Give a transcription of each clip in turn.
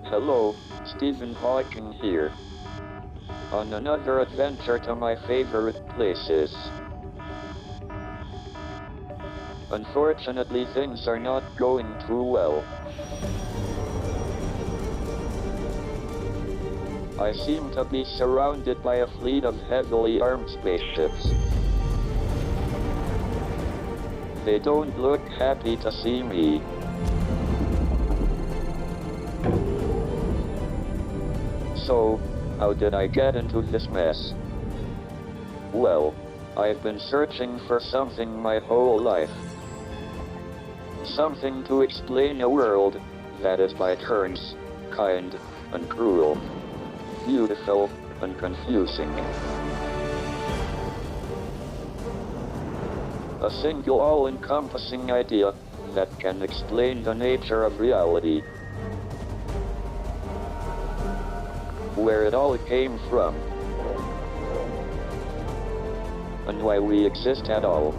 Hello, Stephen Hawking here. On another adventure to my favorite places. Unfortunately, things are not going too well. I seem to be surrounded by a fleet of heavily armed spaceships. They don't look happy to see me. So, how did I get into this mess? Well, I've been searching for something my whole life. Something to explain a world that is by turns kind and cruel, beautiful and confusing. A single all-encompassing idea that can explain the nature of reality. Where it all came from. And why we exist at all.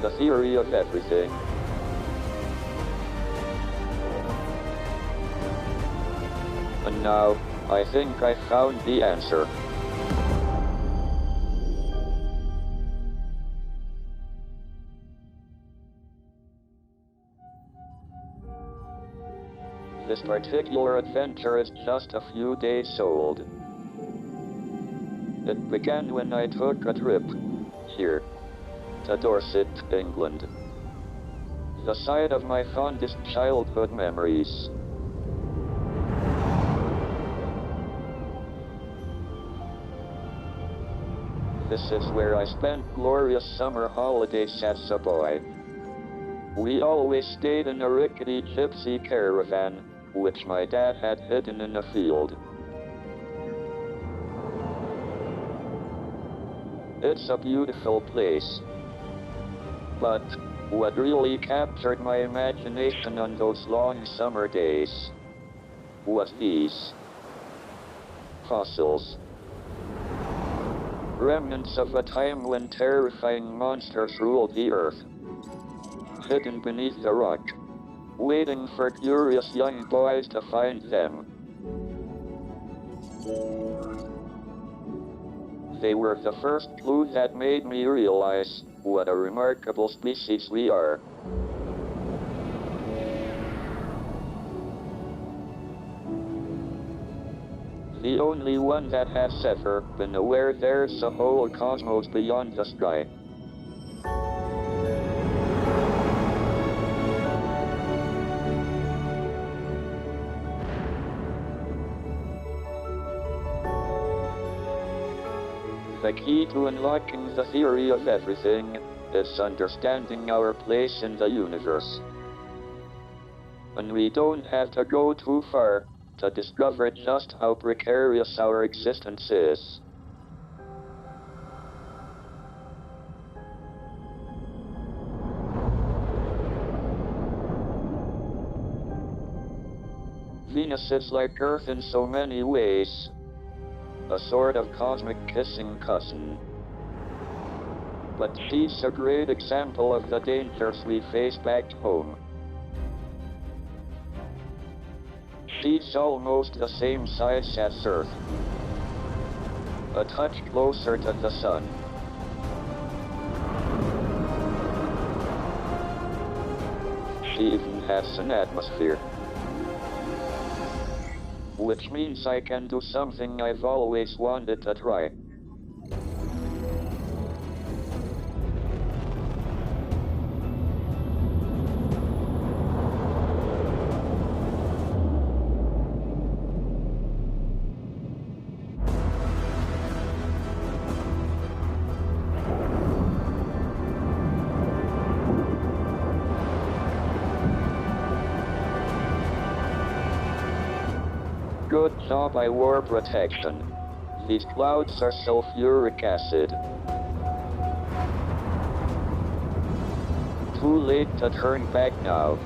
The theory of everything. And now, I think I found the answer. This particular adventure is just a few days old. It began when I took a trip here to Dorset, England. The site of my fondest childhood memories. This is where I spent glorious summer holidays as a boy. We always stayed in a rickety gypsy caravan, which my dad had hidden in a field. It's a beautiful place. But what really captured my imagination on those long summer days was these fossils. Remnants of a time when terrifying monsters ruled the earth. Hidden beneath the rock, waiting for curious young boys to find them. They were the first clue that made me realize what a remarkable species we are. The only one that has ever been aware there's a whole cosmos beyond the sky. The key to unlocking the theory of everything is understanding our place in the universe. And we don't have to go too far to discover just how precarious our existence is. Venus is like Earth in so many ways. A sort of cosmic kissing cousin. But she's a great example of the dangers we face back home. She's almost the same size as Earth. A touch closer to the sun. She even has an atmosphere. Which means I can do something I've always wanted to try. Good job I wore protection. These clouds are sulfuric acid. Too late to turn back now.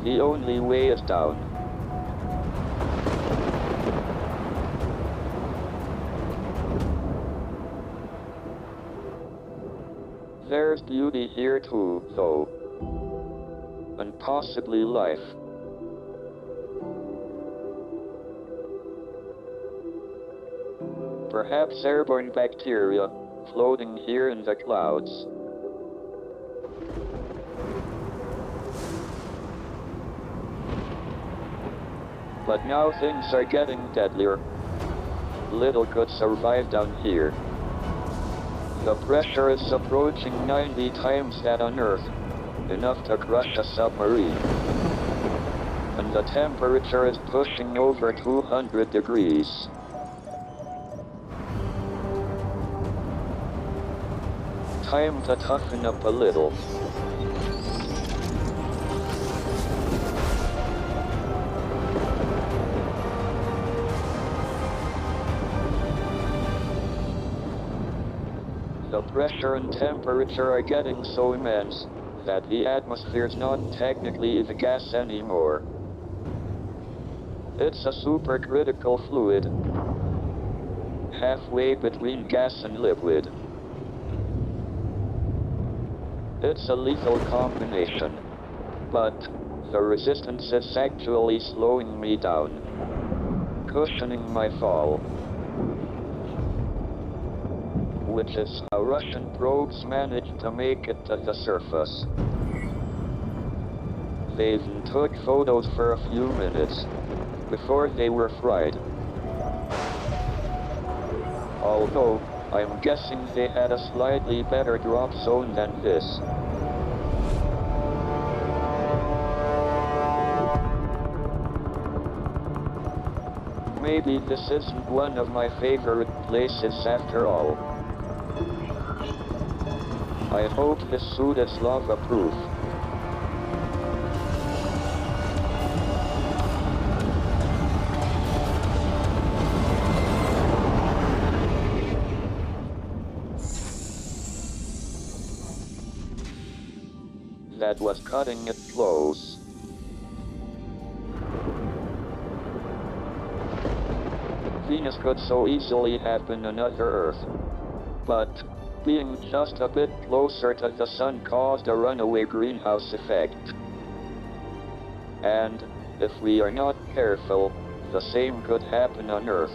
The only way is down. There's beauty here too, though. And possibly life. Perhaps airborne bacteria, floating here in the clouds. But now things are getting deadlier. Little could survive down here. The pressure is approaching 90 times that on Earth, enough to crush a submarine. And the temperature is pushing over 200 degrees. Time to toughen up a little. The pressure and temperature are getting so immense that the atmosphere's not technically the gas anymore. It's a supercritical fluid, halfway between gas and liquid. It's a lethal combination, but the resistance is actually slowing me down, cushioning my fall. Which is how Russian probes managed to make it to the surface. They even took photos for a few minutes before they were fried. Although, I'm guessing they had a slightly better drop zone than this. Maybe this isn't one of my favorite places after all. I hope this suit is lava-proof. That was cutting it close. Venus could so easily have been another Earth. But being just a bit closer to the sun caused a runaway greenhouse effect. And if we are not careful, the same could happen on Earth.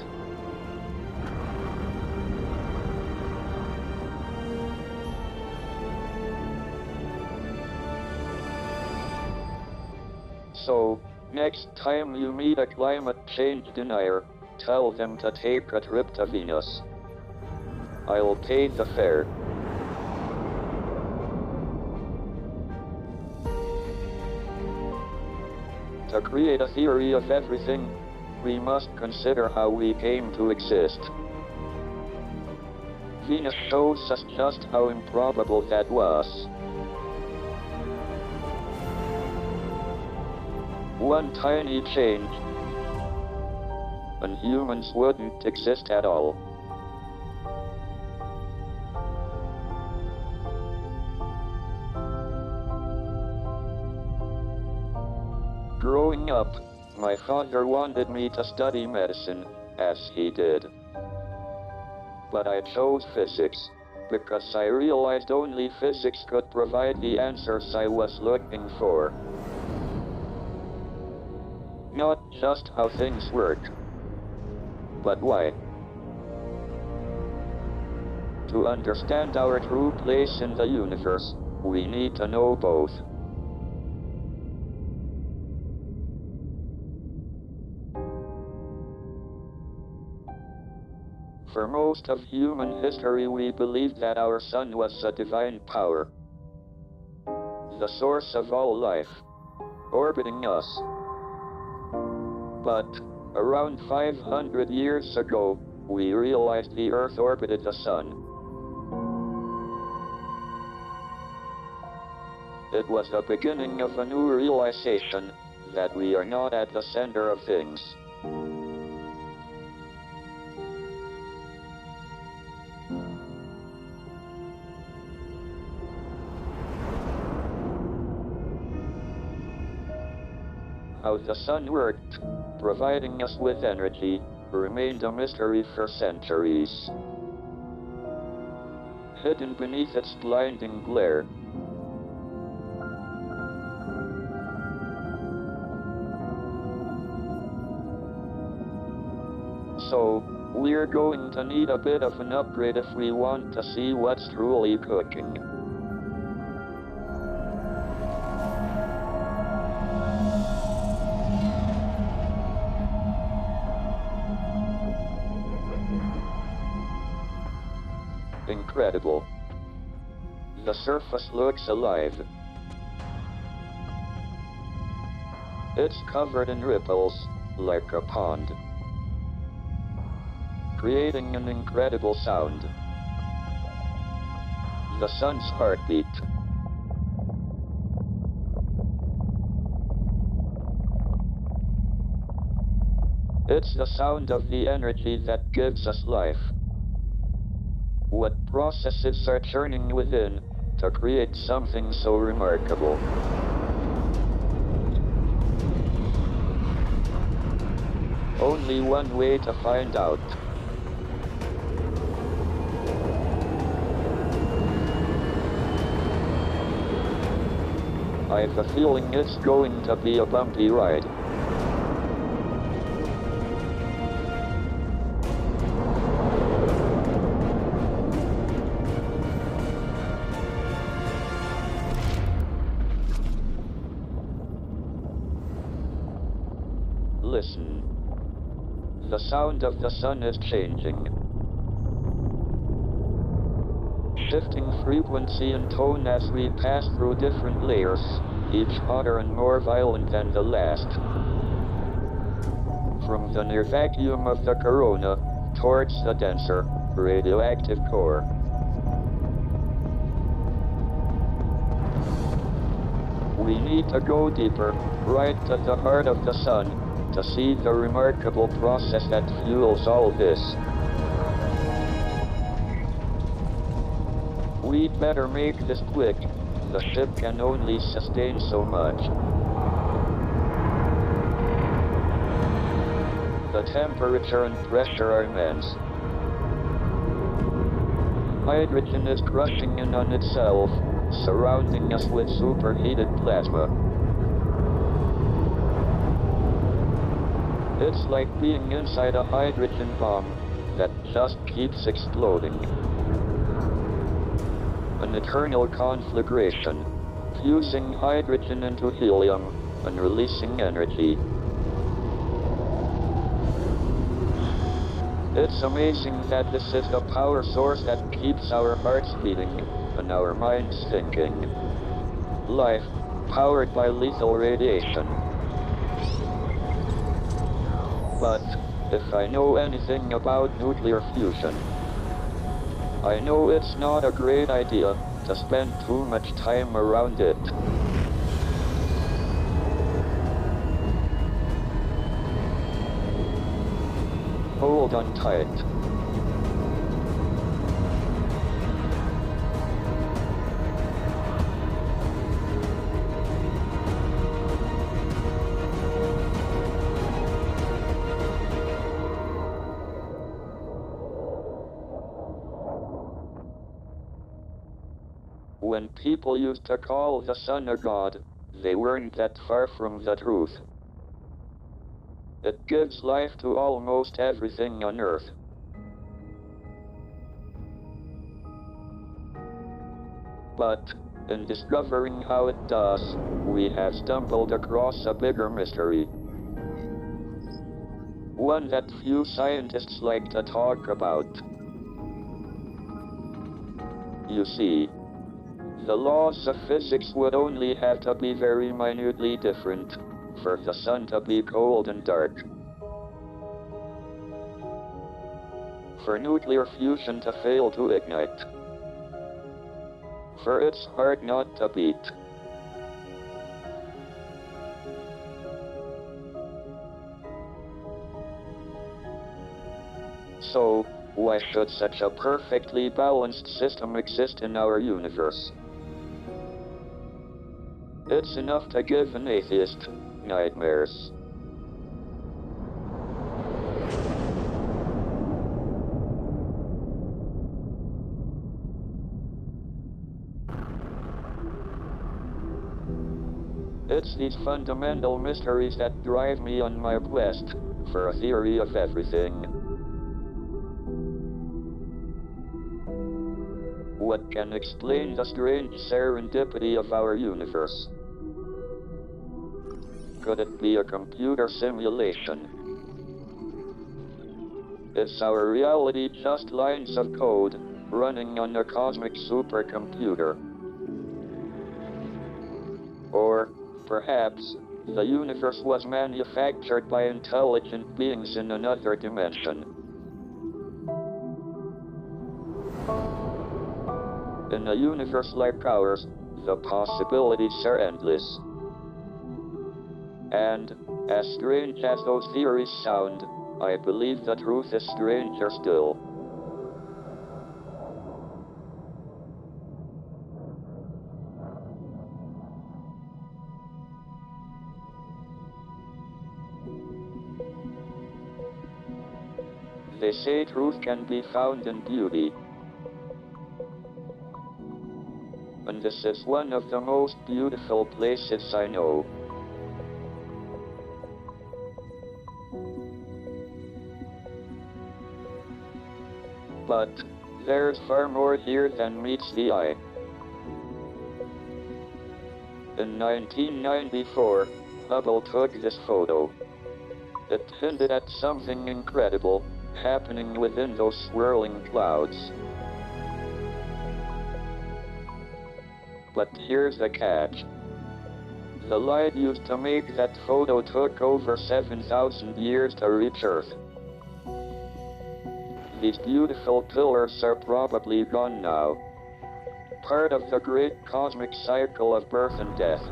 So, next time you meet a climate change denier, tell them to take a trip to Venus. I'll pay the fare. To create a theory of everything, we must consider how we came to exist. Venus shows us just how improbable that was. One tiny change, and humans wouldn't exist at all. Growing up, my father wanted me to study medicine, as he did. But I chose physics, because I realized only physics could provide the answers I was looking for. Not just how things work, but why. To understand our true place in the universe, we need to know both. For most of human history, we believed that our sun was a divine power, the source of all life, orbiting us. But around 500 years ago, we realized the Earth orbited the sun. It was the beginning of a new realization that we are not at the center of things. How the sun worked, providing us with energy, remained a mystery for centuries. hidden beneath its blinding glare. So, we're going to need a bit of an upgrade if we want to see what's truly cooking. Incredible. The surface looks alive. It's covered in ripples, like a pond, creating an incredible sound. The sun's heartbeat. It's the sound of the energy that gives us life. What processes are churning within to create something so remarkable? Only one way to find out. I've a feeling it's going to be a bumpy ride. Listen. The sound of the sun is changing. Shifting frequency and tone as we pass through different layers, each hotter and more violent than the last. From the near vacuum of the corona, towards the denser, radioactive core. We need to go deeper, right to the heart of the sun, to see the remarkable process that fuels all this. We'd better make this quick. The ship can only sustain so much. The temperature and pressure are immense. Hydrogen is crushing in on itself, surrounding us with superheated plasma. It's like being inside a hydrogen bomb that just keeps exploding. An eternal conflagration, fusing hydrogen into helium and releasing energy. It's amazing that this is the power source that keeps our hearts beating and our minds thinking. Life, powered by lethal radiation. But, if I know anything about nuclear fusion, I know it's not a great idea to spend too much time around it. Hold on tight. When people used to call the sun a god, they weren't that far from the truth. It gives life to almost everything on Earth. But, in discovering how it does, we have stumbled across a bigger mystery. One that few scientists like to talk about. You see, the laws of physics would only have to be very minutely different for the sun to be cold and dark. For nuclear fusion to fail to ignite. For its heart not to beat. So, why should such a perfectly balanced system exist in our universe? It's enough to give an atheist nightmares. It's these fundamental mysteries that drive me on my quest for a theory of everything. What can explain the strange serendipity of our universe? Could it be a computer simulation? Is our reality just lines of code running on a cosmic supercomputer? Or, perhaps, the universe was manufactured by intelligent beings in another dimension. In a universe like ours, the possibilities are endless. And, as strange as those theories sound, I believe the truth is stranger still. They say truth can be found in beauty. And this is one of the most beautiful places I know. But there's far more here than meets the eye. In 1994, Hubble took this photo. It hinted at something incredible happening within those swirling clouds. But here's the catch. The light used to make that photo took over 7,000 years to reach Earth. These beautiful pillars are probably gone now. Part of the great cosmic cycle of birth and death.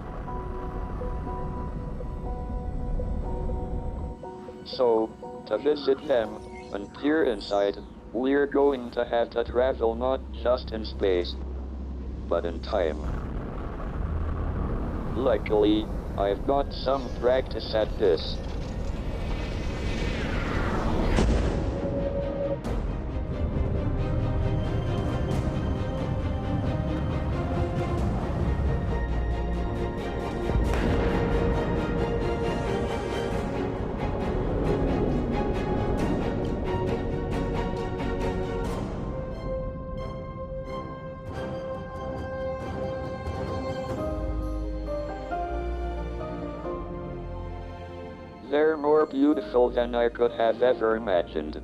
So, to visit them and peer inside, we're going to have to travel not just in space, but in time. Luckily, I've got some practice at this. They're more beautiful than I could have ever imagined.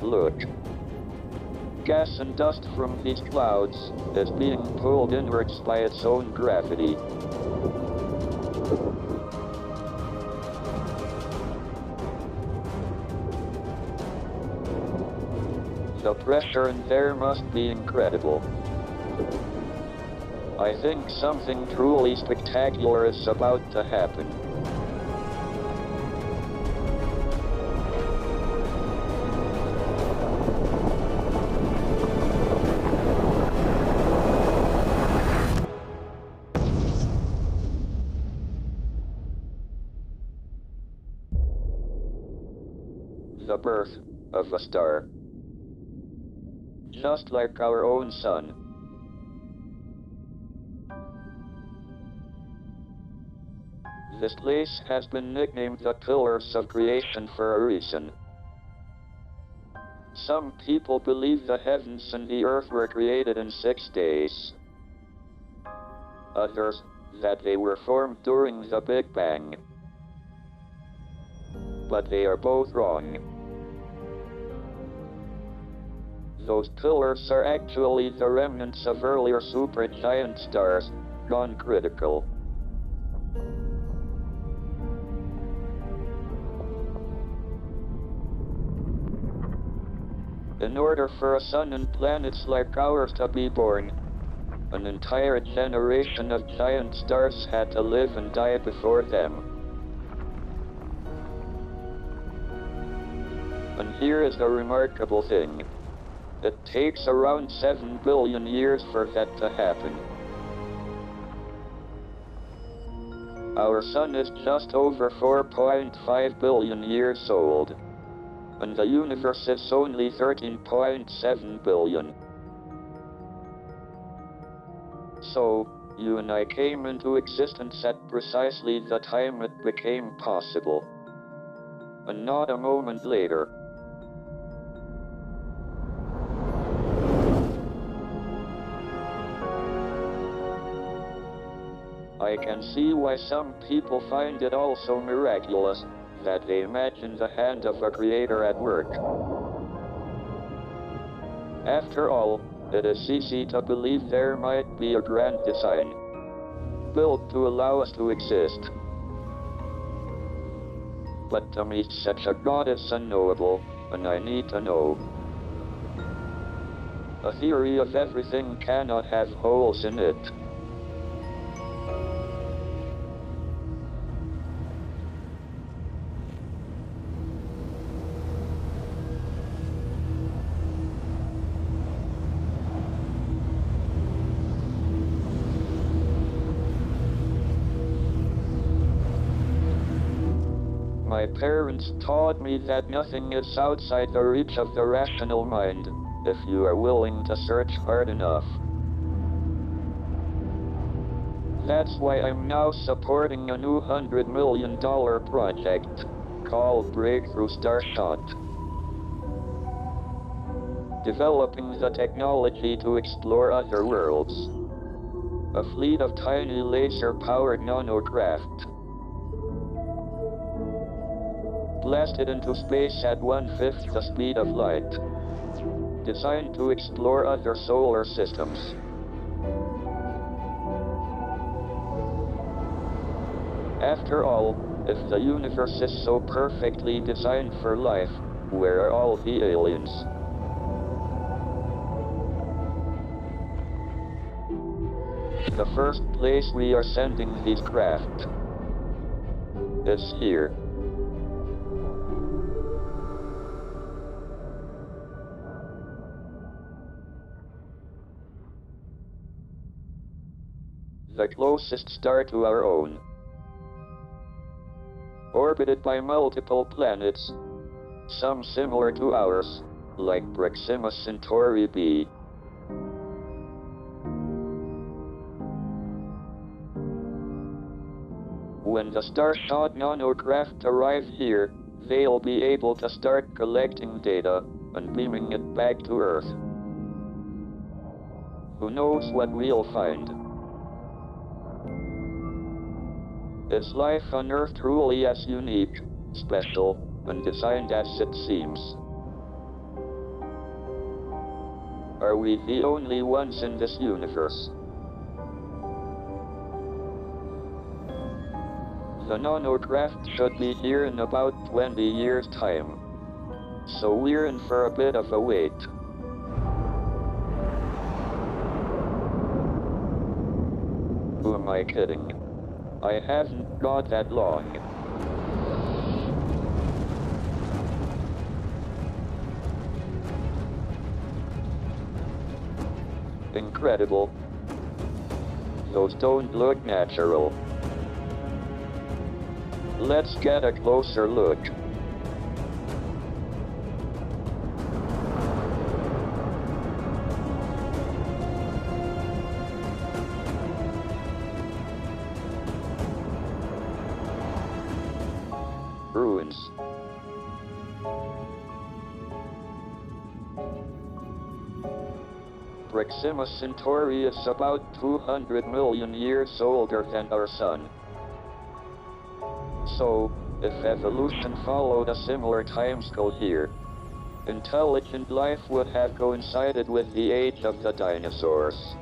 Look. Gas and dust from these clouds is being pulled inwards by its own gravity. The pressure in there must be incredible. I think something truly spectacular is about to happen. The birth of a star. Just like our own sun. This place has been nicknamed the Pillars of Creation for a reason. Some people believe the heavens and the earth were created in 6 days. Others, that they were formed during the Big Bang. But they are both wrong. Those pillars are actually the remnants of earlier supergiant stars, gone critical. In order for a sun and planets like ours to be born, an entire generation of giant stars had to live and die before them. And here is the remarkable thing. It takes around 7 billion years for that to happen. Our sun is just over 4.5 billion years old, and the universe is only 13.7 billion. So, you and I came into existence at precisely the time it became possible, and not a moment later. I can see why some people find it all so miraculous that they imagine the hand of a creator at work. After all, it is easy to believe there might be a grand design built to allow us to exist. But to me, such a God is unknowable, and I need to know. A theory of everything cannot have holes in it. My parents taught me that nothing is outside the reach of the rational mind, if you are willing to search hard enough. That's why I'm now supporting a new $100 million project called Breakthrough Starshot. Developing the technology to explore other worlds. A fleet of tiny laser-powered nanocraft blasted into space at 1/5 the speed of light, designed to explore other solar systems. After all, if the universe is so perfectly designed for life, where are all the aliens? The first place we are sending these craft is here. The closest star to our own, orbited by multiple planets, some similar to ours, like Proxima Centauri b. When the Starshot nanocraft arrive here, they'll be able to start collecting data and beaming it back to Earth. Who knows what we'll find? Is life on Earth truly as unique, special, and designed as it seems? Are we the only ones in this universe? The nanocraft should be here in about 20 years' time, so we're in for a bit of a wait. Who am I kidding? I haven't got that long. Incredible. Those don't look natural. Let's get a closer look. Ruins. Proxima Centauri is about 200 million years older than our sun. So, if evolution followed a similar timescale here, intelligent life would have coincided with the age of the dinosaurs.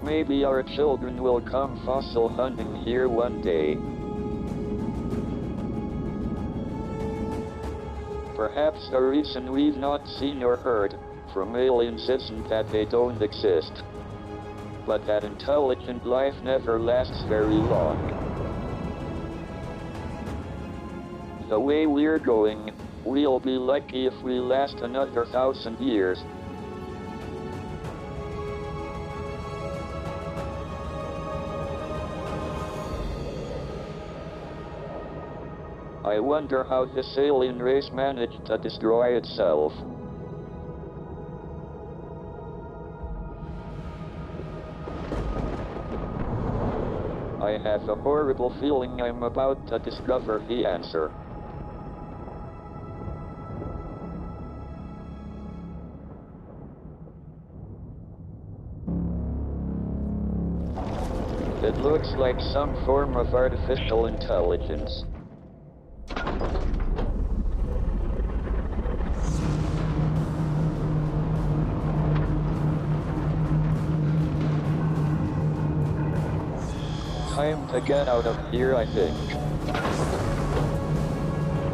Maybe our children will come fossil hunting here one day. Perhaps the reason we've not seen or heard from aliens isn't that they don't exist, but that intelligent life never lasts very long. The way we're going, we'll be lucky if we last another 1,000 years. I wonder how this alien race managed to destroy itself. I have a horrible feeling I'm about to discover the answer. It looks like some form of artificial intelligence. Time to get out of here, I think.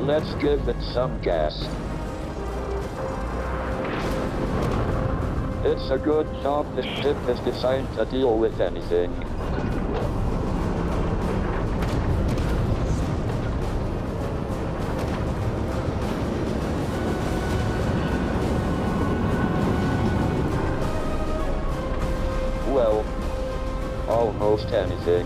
Let's give it some gas. It's a good job this ship is designed to deal with anything. Well, almost anything.